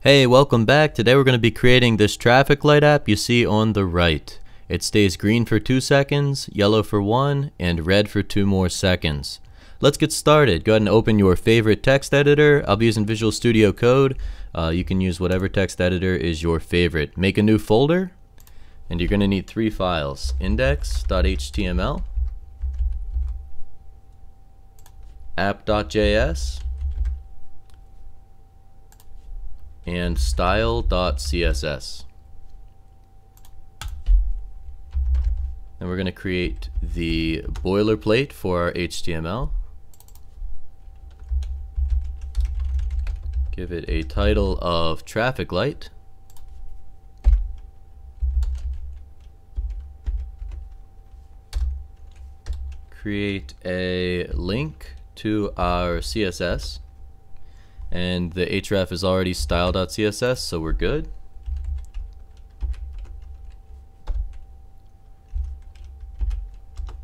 Hey, welcome back. Today we're going to be creating this traffic light app you see on the right. It stays green for 2 seconds, yellow for 1, and red for 2 more seconds. Let's get started. Go ahead and open your favorite text editor. I'll be using Visual Studio Code. You can use whatever text editor is your favorite. Make a new folder, and you're going to need 3 files: index.html, app.js, and style.css. And we're going to create the boilerplate for our HTML. Give it a title of traffic light. Create a link to our CSS. And the href is already style.css, so we're good.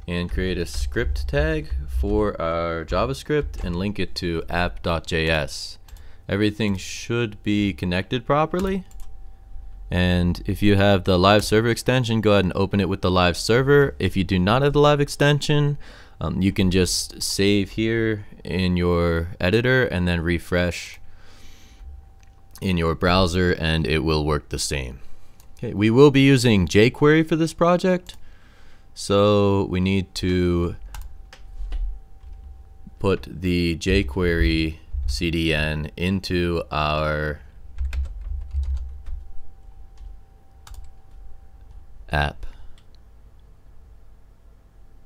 And create a script tag for our JavaScript and link it to app.js. Everything should be connected properly. And if you have the live server extension, go ahead and open it with the live server. If you do not have the live extension, you can just save here in your editor and then refresh in your browser and it will work the same. Okay, we will be using Jquery for this project, so we need to put the Jquery CDN into our app.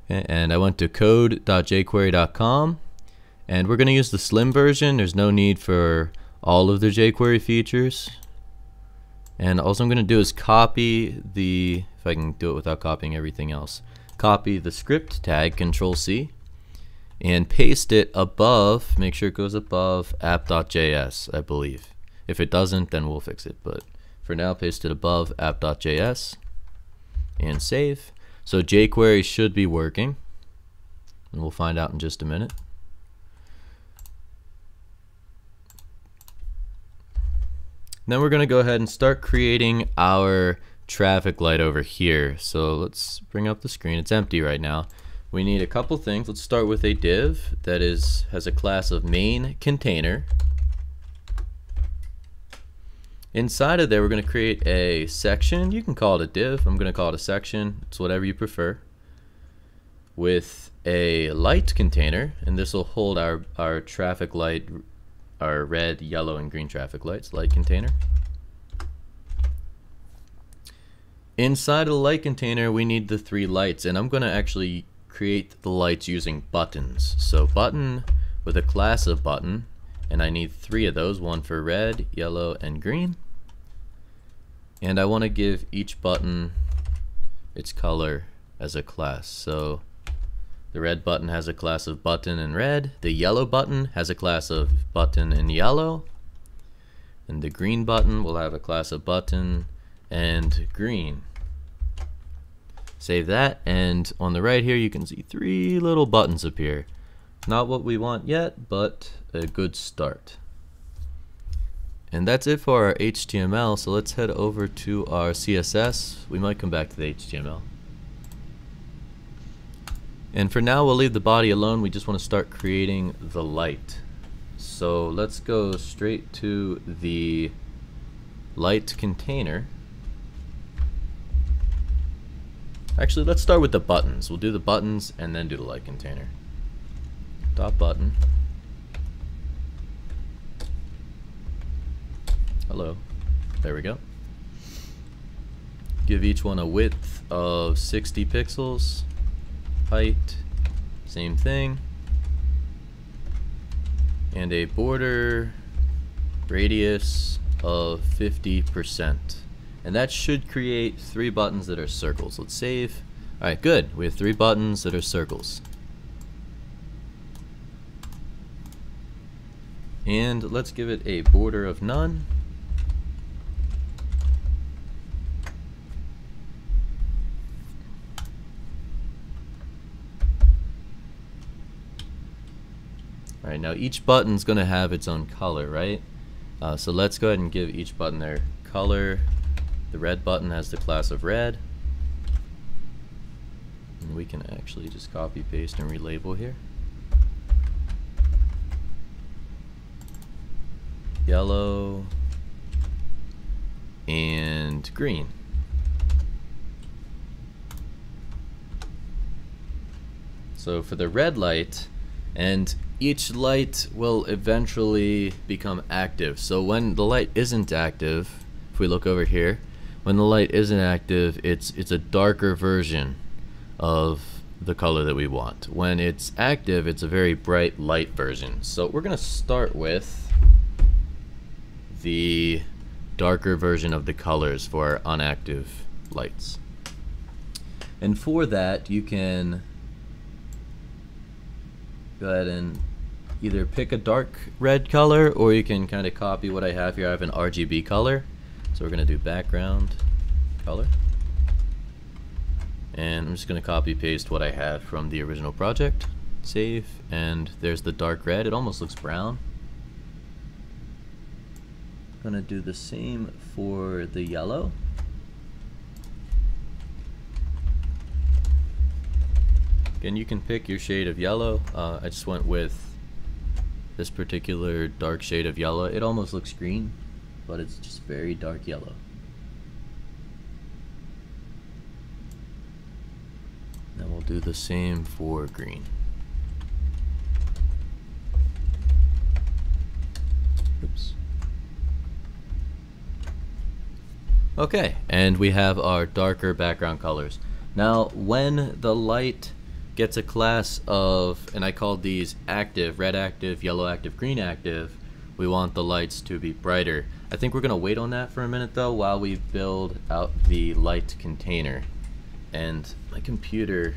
And I went to code.jquery.com, and we're going to use the slim version. There's no need for all of the jQuery features. And all I'm going to do is copy the, if I can do it without copying everything else, copy the script tag, Control-C, and paste it above, make sure it goes above app.js, I believe. If it doesn't, then we'll fix it. But for now, paste it above app.js and save. So jQuery should be working, and we'll find out in just a minute. Then we're going to go ahead and start creating our traffic light over here. So let's bring up the screen. It's empty right now. We need a couple things. Let's start with a div that has a class of main container. Inside of there, we're going to create a section. You can call it a div. I'm going to call it a section. It's whatever you prefer. With a light container, and this will hold our traffic light, our red, yellow, and green traffic lights, light container. Inside of the light container, we need the 3 lights, and I'm going to actually create the lights using buttons. So button with a class of button. And I need 3 of those, one for red, yellow, and green. And I want to give each button its color as a class. So the red button has a class of button and red. The yellow button has a class of button and yellow. And the green button will have a class of button and green. Save that, and on the right here you can see 3 little buttons appear. Not what we want yet, but a good start. And that's it for our HTML, so let's head over to our CSS. We might come back to the HTML. And for now, we'll leave the body alone. We just want to start creating the light. So let's go straight to the light container. Actually, let's start with the buttons. We'll do the buttons and then do the light container. Dot button. Hello. There we go. Give each one a width of 60 pixels. Height, same thing. And a border radius of 50%. And that should create 3 buttons that are circles. Let's save. Alright, good. We have 3 buttons that are circles. And let's give it a border of none. Alright, now each button's going to have its own color, right? So let's go ahead and give each button their color. The red button has the class of red. And we can actually just copy, paste, and relabel here. Yellow and green. So for the red light, and each light will eventually become active. So when the light isn't active, if we look over here, when the light isn't active, it's a darker version of the color that we want. When it's active, it's a very bright light version. So we're gonna start with the darker version of the colors for our unactive lights. And for that, you can go ahead and either pick a dark red color, or you can kind of copy what I have here. I have an RGB color. So we're gonna do background color. And I'm just gonna copy paste what I have from the original project. Save, and there's the dark red. It almost looks brown. Gonna do the same for the yellow. Again, you can pick your shade of yellow. I just went with this particular dark shade of yellow. It almost looks green, but it's just very dark yellow. Then we'll do the same for green. Oops. Okay, and we have our darker background colors. Now, when the light gets a class of, and I called these active, red active, yellow active, green active, we want the lights to be brighter. I think we're gonna wait on that for a minute though while we build out the light container. And my computer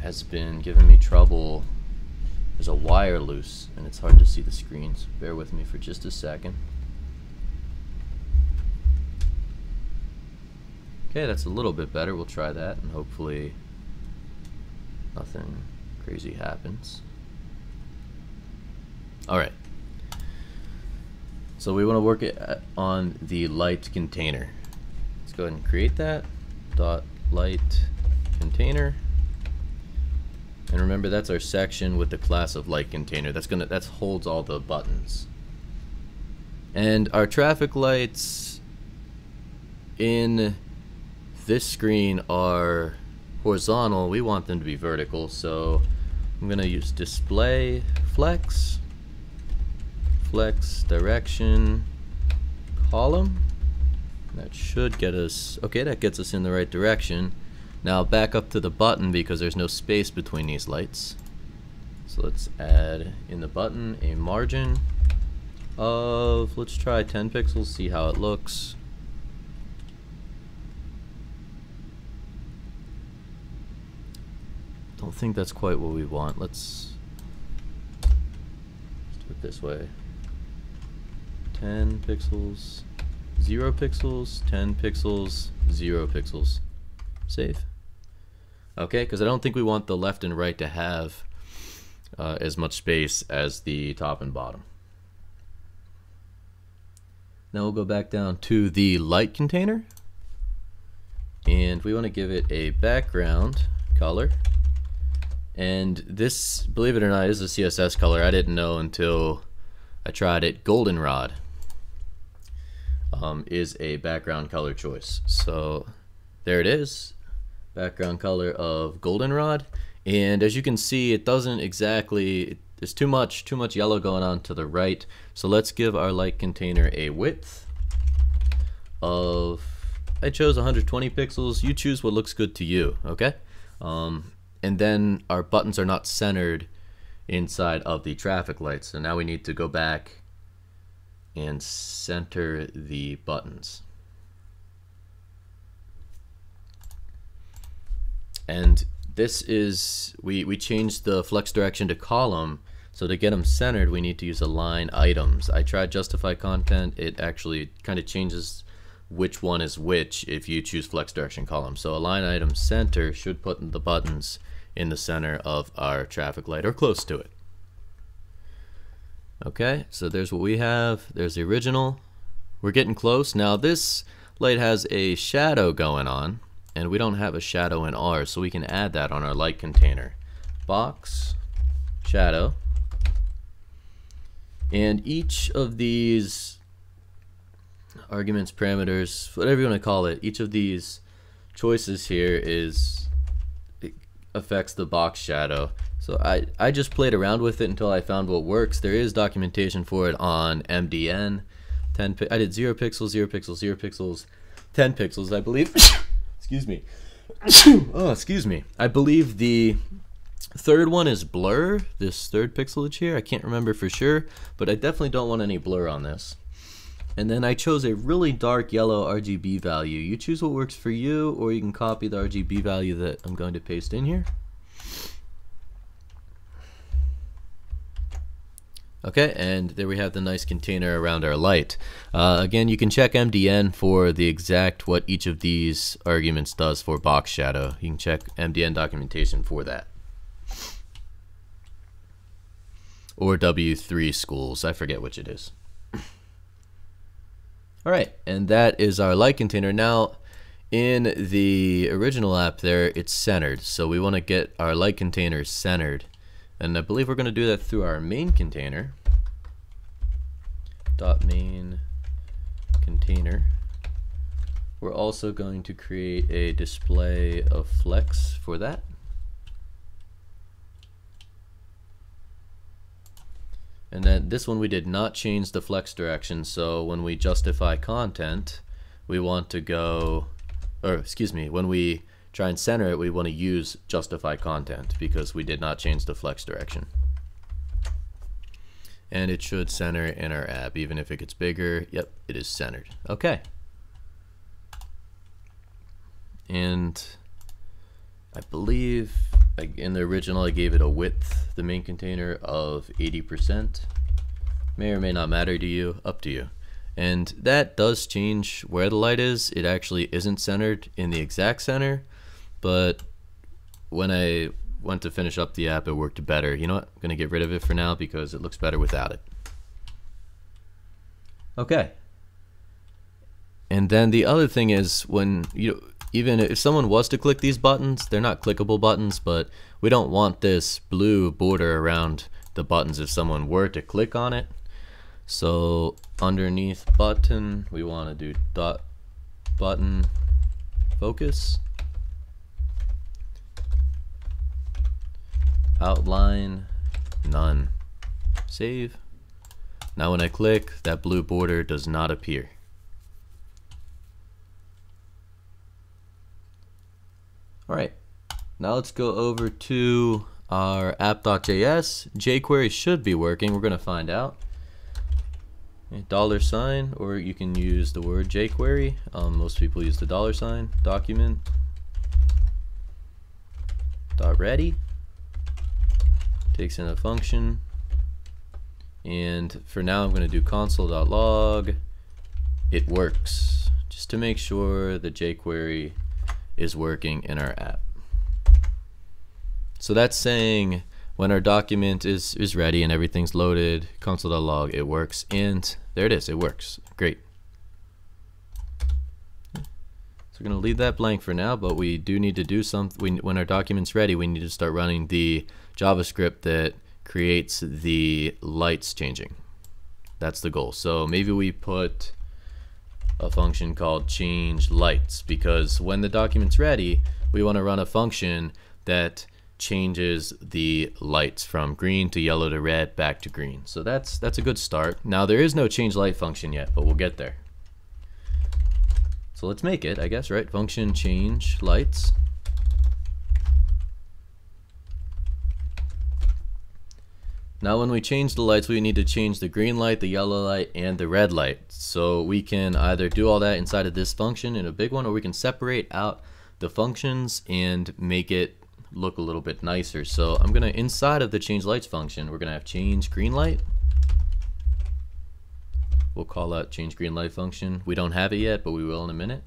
has been giving me trouble. There's a wire loose and it's hard to see the screen, so bear with me for just a second. Okay, that's a little bit better. We'll try that and hopefully nothing crazy happens. Alright. So we want to work on the light container. Let's go ahead and create that. Dot light container. And remember, that's our section with the class of light container. That holds all the buttons. And our traffic lights in this screen are horizontal. We want them to be vertical, so I'm gonna use display flex direction column. That should get us, okay, that gets us in the right direction. Now back up to the button because there's no space between these lights. So let's add in the button a margin of, let's try 10 pixels, see how it looks. Don't think that's quite what we want. Let's do it this way. 10 pixels, 0 pixels, 10 pixels, 0 pixels. Save. Okay, because I don't think we want the left and right to have as much space as the top and bottom. Now we'll go back down to the light container, and we want to give it a background color. And this, believe it or not, is a CSS color. I didn't know until I tried it. Goldenrod is a background color choice. So there it is, background color of goldenrod. And as you can see, it doesn't exactly, there's too much yellow going on to the right. So let's give our light container a width of, I chose 120 pixels. You choose what looks good to you, okay? And then our buttons are not centered inside of the traffic lights. So now we need to go back and center the buttons. And this is, we changed the flex direction to column. So to get them centered, we need to use align items. I tried justify content. It actually kind of changes which one is which if you choose flex direction column. So align item center should put the buttons in the center of our traffic light or close to it. Okay, so there's what we have. There's the original. We're getting close. Now this light has a shadow going on, and we don't have a shadow in ours, so we can add that on our light container. Box, shadow, and each of these arguments, parameters, whatever you want to call it, each of these choices here it affects the box shadow. So I just played around with it until I found what works. There is documentation for it on MDN. I did 0 pixels, 0 pixels, 0 pixels, 10 pixels, I believe. Excuse me. Oh, excuse me. I believe the third one is blur, this third pixelage here. I can't remember for sure, but I definitely don't want any blur on this. And then I chose a really dark yellow RGB value. You choose what works for you, or you can copy the RGB value that I'm going to paste in here. Okay, and there we have the nice container around our light. Again, you can check MDN for the exact what each of these arguments does for box shadow. You can check MDN documentation for that. Or W3 schools, I forget which it is. Alright, and that is our light container. Now, in the original app there, it's centered. So we want to get our light container centered. And I believe we're going to do that through our main container. .main container. We're also going to create a display of flex for that. And then this one we did not change the flex direction, so when we justify content, we want to go, or excuse me, when we try and center it, we want to use justify content because we did not change the flex direction. And it should center in our app, even if it gets bigger. Yep, it is centered. Okay. And I believe in the original I gave it a width, the main container, of 80%. May or may not matter to you, up to you. And that does change where the light is. It actually isn't centered in the exact center, but when I went to finish up the app, it worked better. You know what? I'm going to get rid of it for now because it looks better without it. Okay. And then the other thing is, when even if someone was to click these buttons, they're not clickable buttons, but we don't want this blue border around the buttons if someone were to click on it. So underneath button, we want to do dot button focus, outline, none, save. Now when I click, that blue border does not appear. Alright, now let's go over to our app.js. Jquery should be working. We're going to find out. $, or you can use the word Jquery. Most people use the $, document, .ready, takes in a function, and for now I'm going to do console.log. It works, just to make sure the Jquery is working in our app. So that's saying when our document is ready and everything's loaded, console.log, it works, and there it is, it works. Great. So we're going to leave that blank for now, but we do need to do something. When our document's ready, we need to start running the JavaScript that creates the lights changing. That's the goal. So maybe we put a function called change lights, because when the document's ready, we want to run a function that changes the lights from green to yellow to red back to green. So that's a good start. Now there is no change light function yet, but we'll get there. So let's make it, I guess, right? Function change lights. Now when we change the lights, we need to change the green light, the yellow light, and the red light. So we can either do all that inside of this function in a big one, or we can separate out the functions and make it look a little bit nicer. So I'm gonna, inside of the change lights function, we're gonna have change green light. We'll call that change green light function. We don't have it yet, but we will in a minute.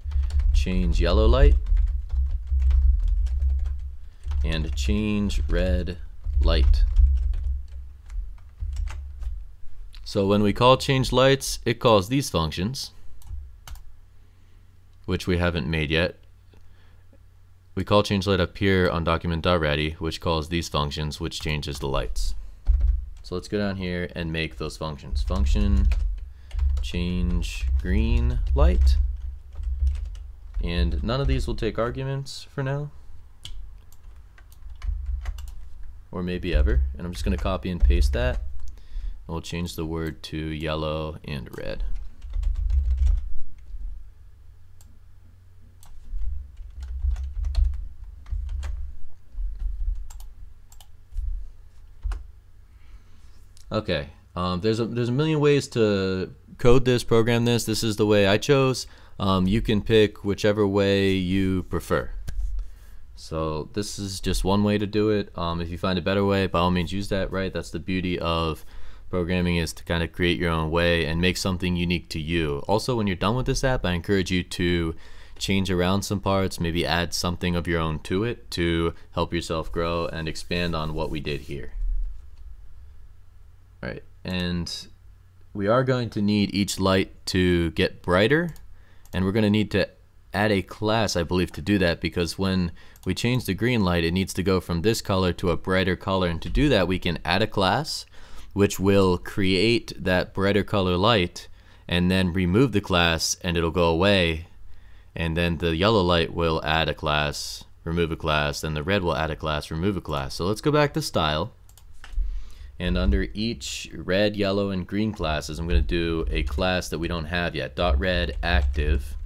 Change yellow light and change red light. So when we call change lights, it calls these functions, which we haven't made yet. We call change light up here on document.ready, which calls these functions, which changes the lights. So let's go down here and make those functions. Function change green light, and none of these will take arguments for now, or maybe ever. And I'm just going to copy and paste that, and we'll change the word to yellow and red. Okay, there's a million ways to code this, program this. This is the way I chose. You can pick whichever way you prefer. So this is just one way to do it. If you find a better way, by all means use that, right? That's the beauty of programming, is to kind of create your own way and make something unique to you. Also, when you're done with this app, I encourage you to change around some parts, maybe add something of your own to it to help yourself grow and expand on what we did here. Right, and we are going to need each light to get brighter, and we're going to need to add a class, I believe, to do that, because when we change the green light, it needs to go from this color to a brighter color, and to do that we can add a class which will create that brighter color light and then remove the class and it'll go away, and then the yellow light will add a class, remove a class, then the red will add a class, remove a class. So let's go back to style. And under each red, yellow, and green classes, I'm going to do a class that we don't have yet, .red active.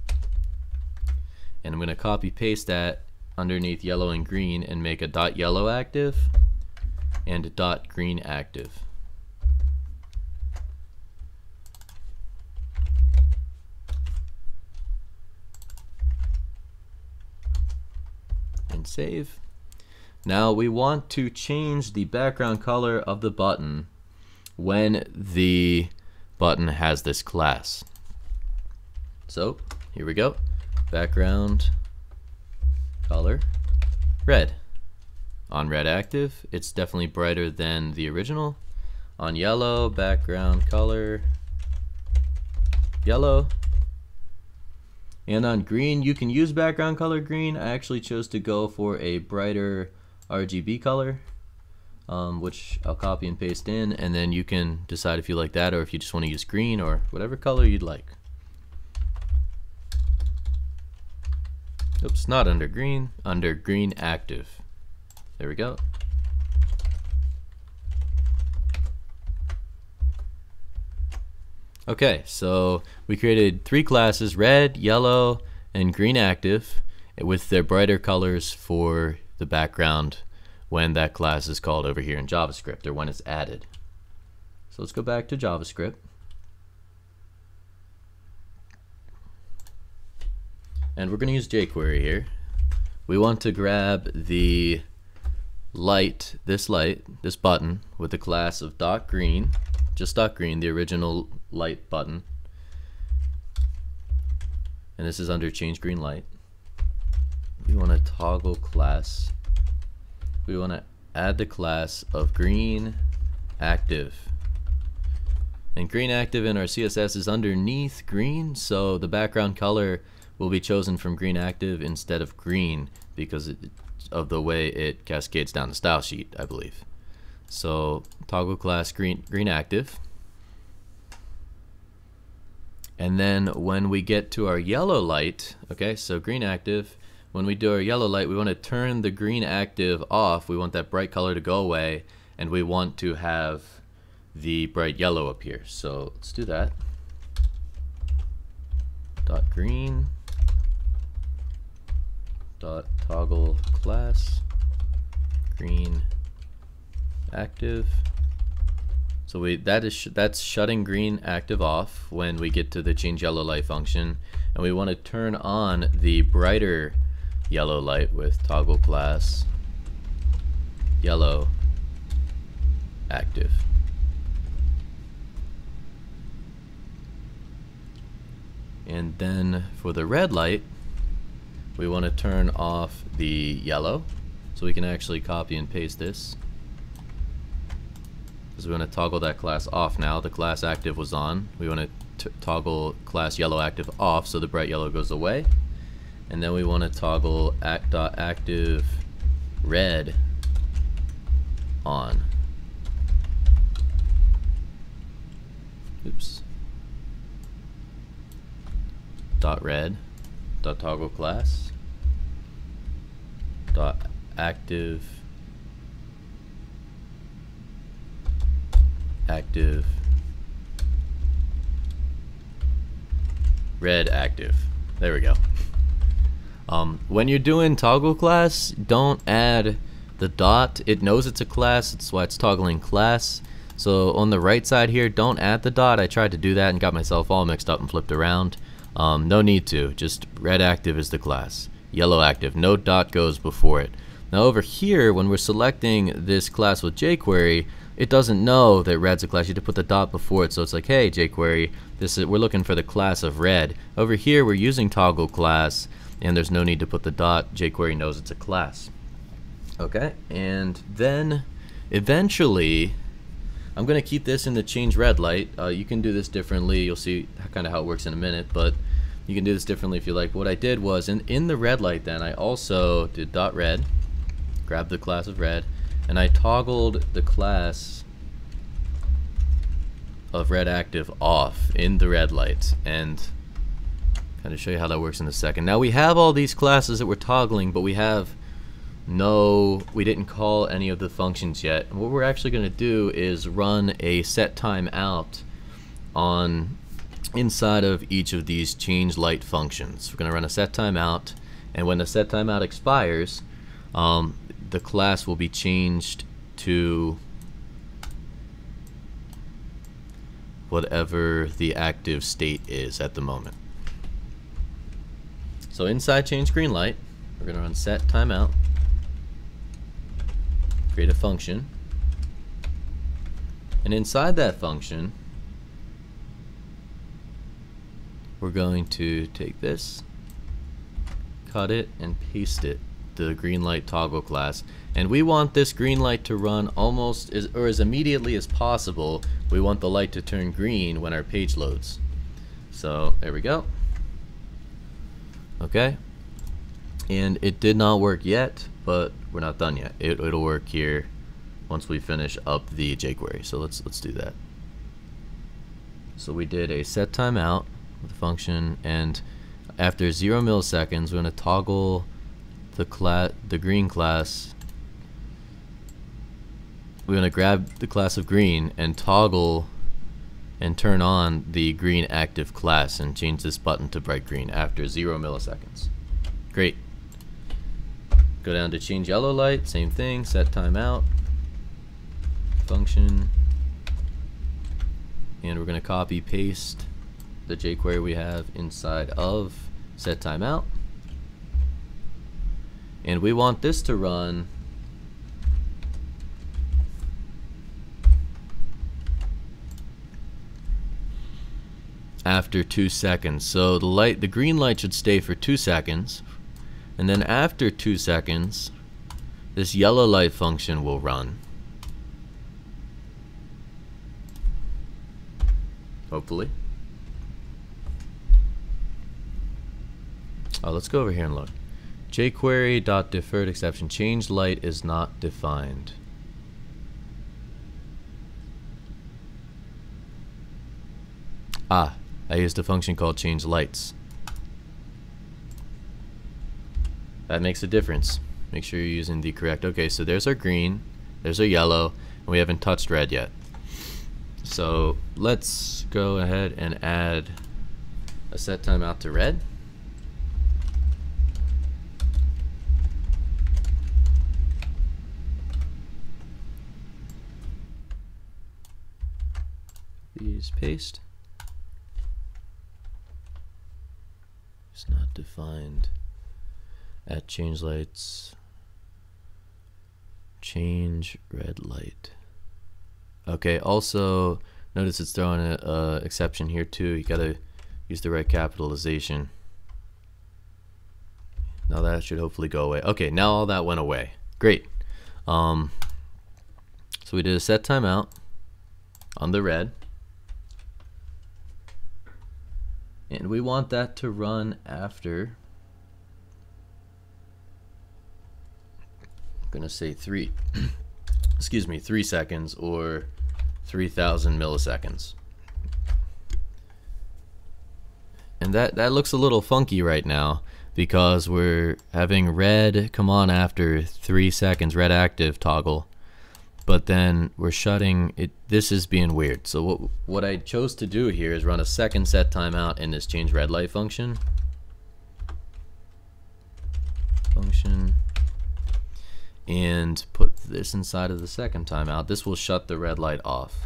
And I'm going to copy paste that underneath yellow and green and make a .yellow active and a .green active. And save. Now we want to change the background color of the button when the button has this class. So here we go. Background color red. On red active, it's definitely brighter than the original. On yellow, background color yellow. And on green, you can use background color green. I actually chose to go for a brighter RGB color, which I'll copy and paste in, and then you can decide if you like that or if you just want to use green or whatever color you'd like. Oops, not under green active. There we go. Okay, so we created 3 classes, red, yellow, and green active, with their brighter colors for the background when that class is called over here in JavaScript, or when it's added. So let's go back to JavaScript. And we're going to use Jquery here. We want to grab the light, this button, with the class of .green, just .green, the original light button. And this is under change green light. We want to toggle class. We want to add the class of green active. And green active in our CSS is underneath green, so the background color will be chosen from green active instead of green because of the way it cascades down the style sheet, I believe. So toggle class green active. And then when we get to our yellow light, okay, so green active, when we do our yellow light, we want to turn the green active off. We want that bright color to go away, and we want to have the bright yellow appear. So let's do that. .green .toggle class green active. So that's shutting green active off when we get to the change yellow light function, and we want to turn on the brighter yellow light with toggle class yellow active. And then for the red light, we want to turn off the yellow, so we can actually copy and paste this. because we want to toggle that class off now. The class active was on. We want to toggle class yellow active off so the bright yellow goes away. And then we want to toggle act.active red on. Oops. Dot red dot toggle class dot active red active. There we go. When you're doing toggle class, don't add the dot. It knows it's a class, that's why it's toggling class. So on the right side here, don't add the dot. I tried to do that and got myself all mixed up and flipped around. No need to, just red active is the class, yellow active, no dot goes before it. Now over here, when we're selecting this class with jQuery, it doesn't know that red's a class. You have to put the dot before it, so it's like, hey jQuery, we're looking for the class of red. Over here we're using toggle class, and there's no need to put the dot. jQuery knows it's a class. Okay, and then eventually I'm going to keep this in the change red light. You can do this differently. You'll see kind of how it works in a minute, but you can do this differently if you like. What I did was in the red light, then I also did dot red, grabbed the class of red, and I toggled the class of red active off in the red light, and kind of show you how that works in a second. Now we have all these classes that we're toggling, but we didn't call any of the functions yet. And what we're actually going to do is run a set timeout on inside of each of these change light functions. We're going to run a set timeout, and when the set timeout expires, the class will be changed to whatever the active state is at the moment. So inside change green light, we're going to run set timeout, create a function, and inside that function we're going to take this, cut it, and paste it, the green light toggle class, and we want this green light to run almost as immediately as possible. We want the light to turn green when our page loads. So there we go. Okay, and it did not work yet, but we're not done yet. It'll work here once we finish up the jQuery. So let's do that. So we did a set timeout with the function, and after 0 milliseconds, we're going to toggle the green class. We're going to grab the class of green and toggle and turn on the green active class and change this button to bright green after 0 milliseconds. Great. Go down to change yellow light, same thing, set timeout, function, and we're going to copy paste the jQuery we have inside of set timeout, and we want this to run after 2 seconds. So the green light should stay for 2 seconds, and then after 2 seconds this yellow light function will run, hopefully. Let's go over here and look. jQuery.deferred exception, change light is not defined. I used a function called change lights. That makes a difference. Make sure you're using the correct. Okay, so there's our green, there's our yellow, and we haven't touched red yet. So let's go ahead and add a set timeout to red. These paste. It's not defined. At change lights, change red light. Okay, also notice it's throwing an exception here too. You gotta use the right capitalization. Now that should hopefully go away. Okay, now all that went away. Great. So we did a set timeout, on the red. And we want that to run after, I'm gonna say 3 seconds or 3000 milliseconds. And that looks a little funky right now because we're having red come on after 3 seconds, red active toggle, but then we're shutting it. This is being weird. So what I chose to do here is run a second set timeout in this change red light function. And put this inside of the second timeout. This will shut the red light off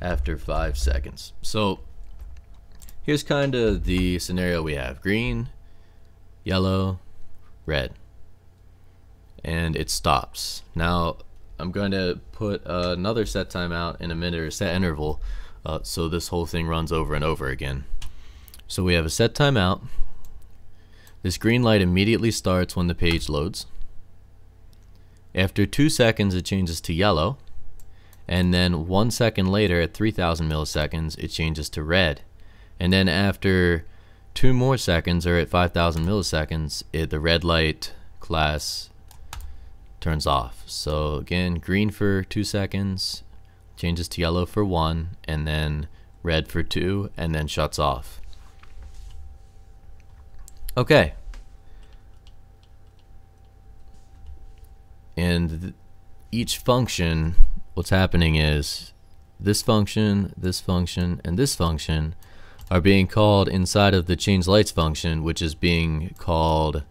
after 5 seconds. So here's kind of the scenario we have: green, yellow, red, and it stops. Now I'm going to put another set timeout in a minute, or set interval, so this whole thing runs over and over again. So we have a set timeout. This green light immediately starts when the page loads. After 2 seconds it changes to yellow, and then 1 second later at 3000 milliseconds it changes to red, and then after 2 more seconds, or at 5000 milliseconds, the red light class turns off. So again, green for 2 seconds, changes to yellow for 1, and then red for 2, and then shuts off. Okay. And each function, what's happening is this function, and this function are being called inside of the change lights function, which is being called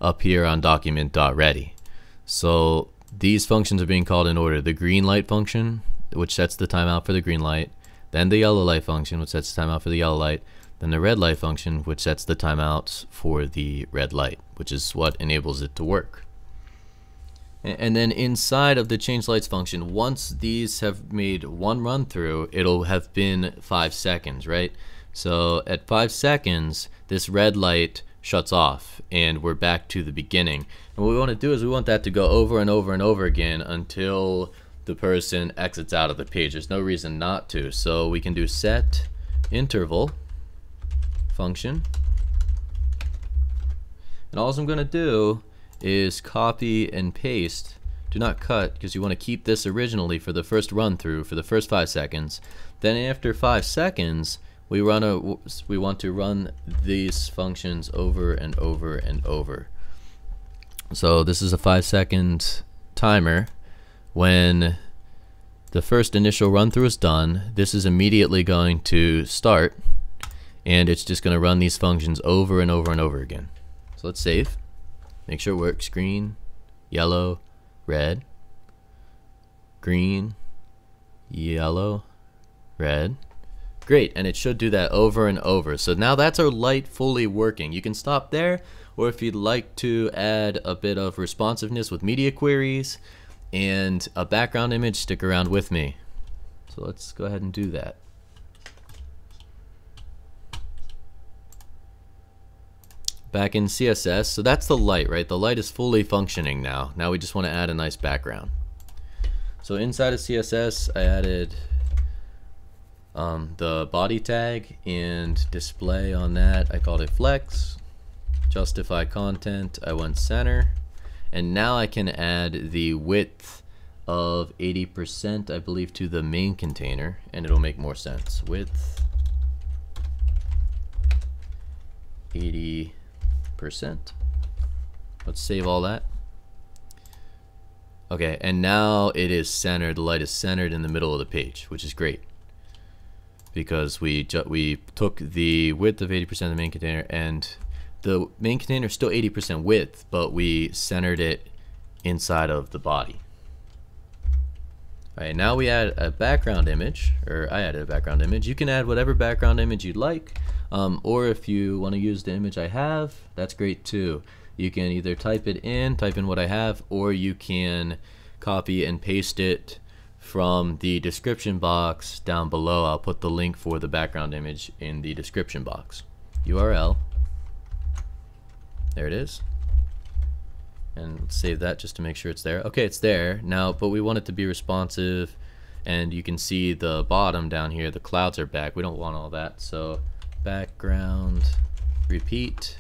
up here on document.ready. So these functions are being called in order: the green light function, which sets the timeout for the green light, then the yellow light function, which sets the timeout for the yellow light, then the red light function, which sets the timeouts for the red light, which is what enables it to work. And then inside of the change lights function, once these have made one run through, it'll have been 5 seconds, right? So at 5 seconds, this red light shuts off and we're back to the beginning. And what we want to do is we want that to go over and over and over again until the person exits out of the page. There's no reason not to. So we can do set interval function, and all I'm going to do is copy and paste. Do not cut, because you want to keep this originally for the first run through for the first 5 seconds. Then after 5 seconds we want to run these functions over and over and over. So this is a 5-second timer. When the first initial run through is done, this is immediately going to start, and it's just going to run these functions over and over and over again. So let's save, make sure it works. Green, yellow, red, green, yellow, red. Great, and it should do that over and over. So now that's our light fully working. You can stop there, or if you'd like to add a bit of responsiveness with media queries and a background image, stick around with me. So let's go ahead and do that. Back in CSS, so that's the light, right? The light is fully functioning now. Now we just want to add a nice background. So inside of CSS, I added the body tag and display on that. I called it flex. Justify content, I went center. And now I can add the width of 80%, I believe, to the main container, and it'll make more sense. Width 80%. Let's save all that. Okay, and now it is centered. The light is centered in the middle of the page, which is great, because we took the width of 80% of the main container, and the main container is still 80% width, but we centered it inside of the body. Alright, now we add a background image, or I added a background image. You can add whatever background image you'd like, or if you want to use the image I have, that's great too. You can either type in what I have, or you can copy and paste it from the description box down below. I'll put the link for the background image in the description box. URL. There it is. And let's save that just to make sure it's there. Okay, it's there now, but we want it to be responsive, and you can see the bottom down here, the clouds are back. We don't want all that. So background, repeat,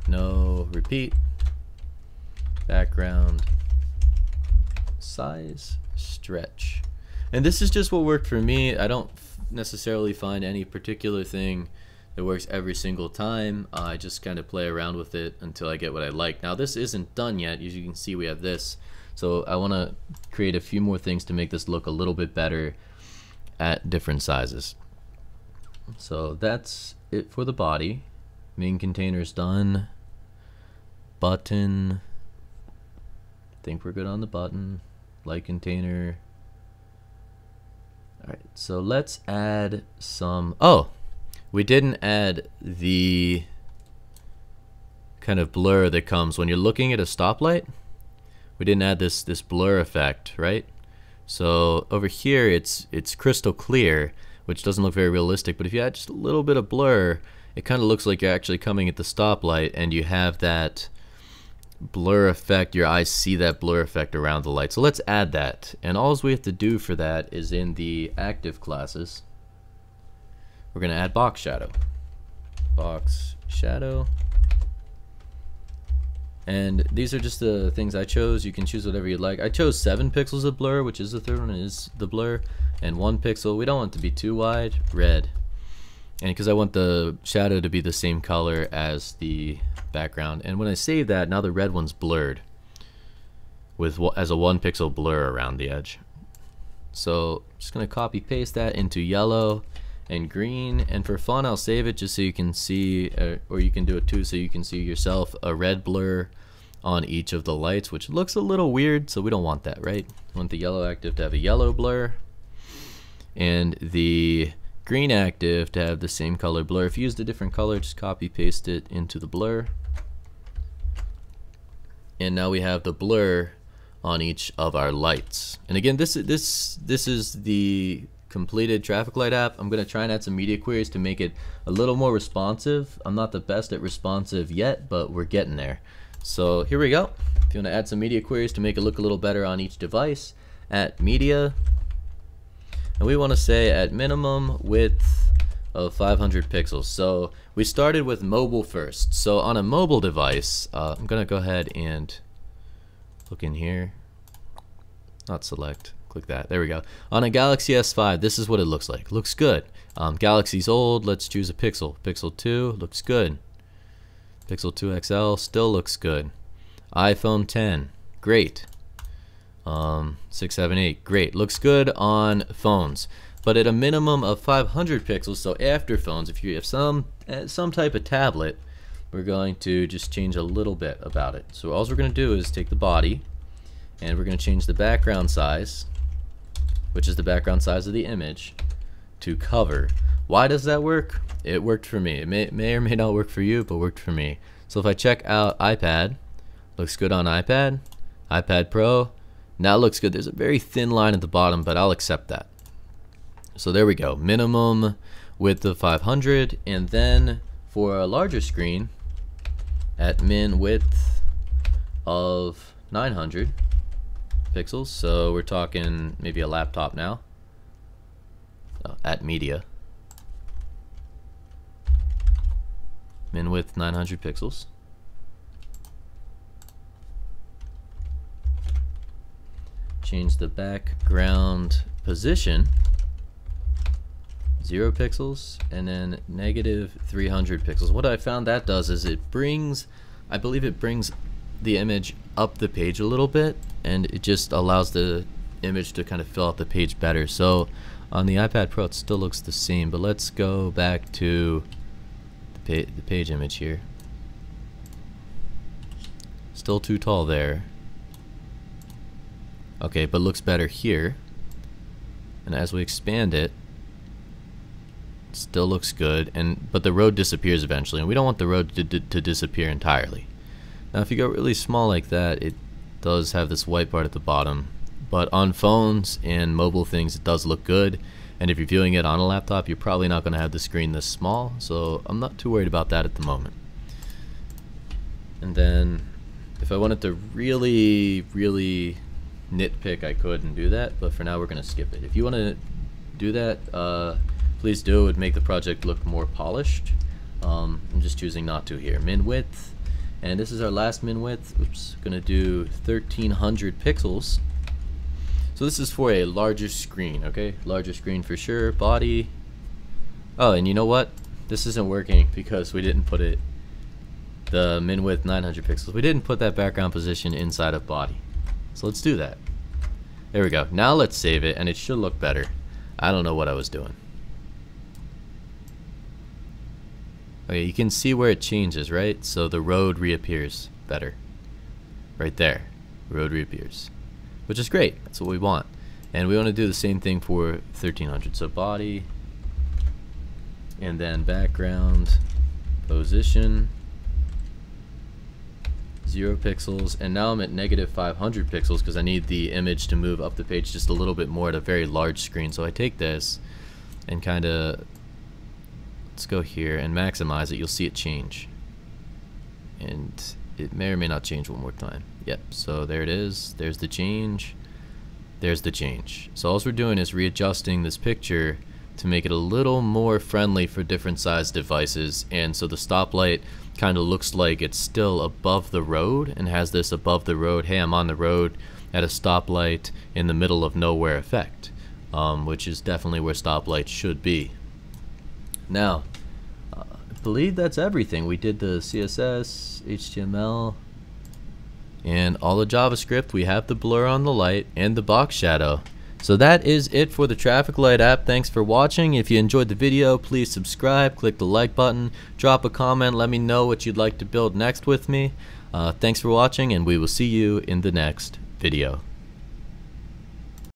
no, repeat, background, size, stretch. And this is just what worked for me. I don't necessarily find any particular thing that works every single time. I just kind of play around with it until I get what I like. Now this isn't done yet. As you can see, we have this. So I want to create a few more things to make this look a little bit better at different sizes. So that's it for the body. Main container is done. Button. I think we're good on the button. Light container. Alright, so let's add some... Oh! We didn't add the kind of blur that comes when you're looking at a stoplight. We didn't add this blur effect, right? So over here it's crystal clear, which doesn't look very realistic, but if you add just a little bit of blur, it kind of looks like you're actually coming at the stoplight, and you have that blur effect. Your eyes see that blur effect around the light. So let's add that, and all we have to do for that is in the active classes, we're going to add box shadow. Box shadow. And these are just the things I chose. You can choose whatever you like. I chose 7 pixels of blur, which is the third one, is the blur, and 1 pixel. We don't want it to be too wide. Red. And because I want the shadow to be the same color as the background. And when I save that, now the red one's blurred with as a 1 pixel blur around the edge. So I'm just going to copy paste that into yellow and green, and for fun I'll save it just so you can see, or you can do it too so you can see yourself, a red blur on each of the lights, which looks a little weird, so we don't want that, right? We want the yellow active to have a yellow blur and the green active to have the same color blur. If you used a different color, just copy paste it into the blur, and now we have the blur on each of our lights. And again, this is the completed traffic light app. I'm going to try and add some media queries to make it a little more responsive. I'm not the best at responsive yet, but we're getting there. So here we go. If you want to add some media queries to make it look a little better on each device, at media, and we want to say at minimum width of 500 pixels. So we started with mobile first. So on a mobile device, I'm going to go ahead and look in here, not select, click that, there we go. On a Galaxy S5, this is what it looks like. Looks good. Galaxy's old, let's choose a Pixel. Pixel 2 looks good. Pixel 2 XL still looks good. iPhone 10, great. 6, 7, 8, great. Looks good on phones, but at a minimum of 500 pixels. So after phones, if you have some type of tablet, we're going to just change a little bit about it. So all we're going to do is take the body, and we're going to change the background size, which is the background size of the image, to cover. Why does that work? It worked for me. It may or may not work for you, but worked for me. So if I check out iPad, looks good on iPad, iPad Pro, now it looks good. There's a very thin line at the bottom, but I'll accept that. So there we go. Minimum width of 500, and then for a larger screen, at min width of 900 pixels. So we're talking maybe a laptop now. At media, min width 900 pixels. Change the background position 0 pixels, and then negative 300 pixels. What I found that does is it brings, I believe it brings the image up the page a little bit, and it just allows the image to kind of fill out the page better. So on the iPad Pro it still looks the same, but let's go back to the page image here. Still too tall there. Okay, but looks better here. And as we expand it, it still looks good, but the road disappears eventually, and we don't want the road to disappear entirely. Now if you go really small like that, it does have this white part at the bottom, but on phones and mobile things it does look good, and if you're viewing it on a laptop you're probably not going to have the screen this small, so I'm not too worried about that at the moment. And then If I wanted to really nitpick, I could and do that, but for now we're going to skip it. If you want to do that, please do. It would make the project look more polished. I'm just choosing not to here. Min width, and this is our last min width. Oops, going to do 1300 pixels. So this is for a larger screen, okay? Larger screen for sure. Body. Oh, and you know what? This isn't working because we didn't put it, the min width 900 pixels. We didn't put that background position inside of body. So let's do that. There we go. Now let's save it, and it should look better. I don't know what I was doing. Okay, you can see where it changes, right? So the road reappears better. Right there. Road reappears. Which is great. That's what we want. And we want to do the same thing for 1300. So body, and then background, position, 0 pixels, and now I'm at negative 500 pixels because I need the image to move up the page just a little bit more at a very large screen. So I take this and kind of, let's go here and maximize it. You'll see it change, and it may or may not change one more time. Yep, so there it is. There's the change. There's the change. So all we're doing is readjusting this picture to make it a little more friendly for different size devices, and so the stoplight kind of looks like it's still above the road and has this above the road, hey, I'm on the road at a stoplight in the middle of nowhere effect, which is definitely where stoplights should be. Now, I believe that's everything. We did the CSS, HTML, and all the JavaScript. We have the blur on the light and the box shadow. So that is it for the traffic light app. Thanks for watching. If you enjoyed the video, please subscribe, click the like button, drop a comment, let me know what you'd like to build next with me. Thanks for watching, and we will see you in the next video.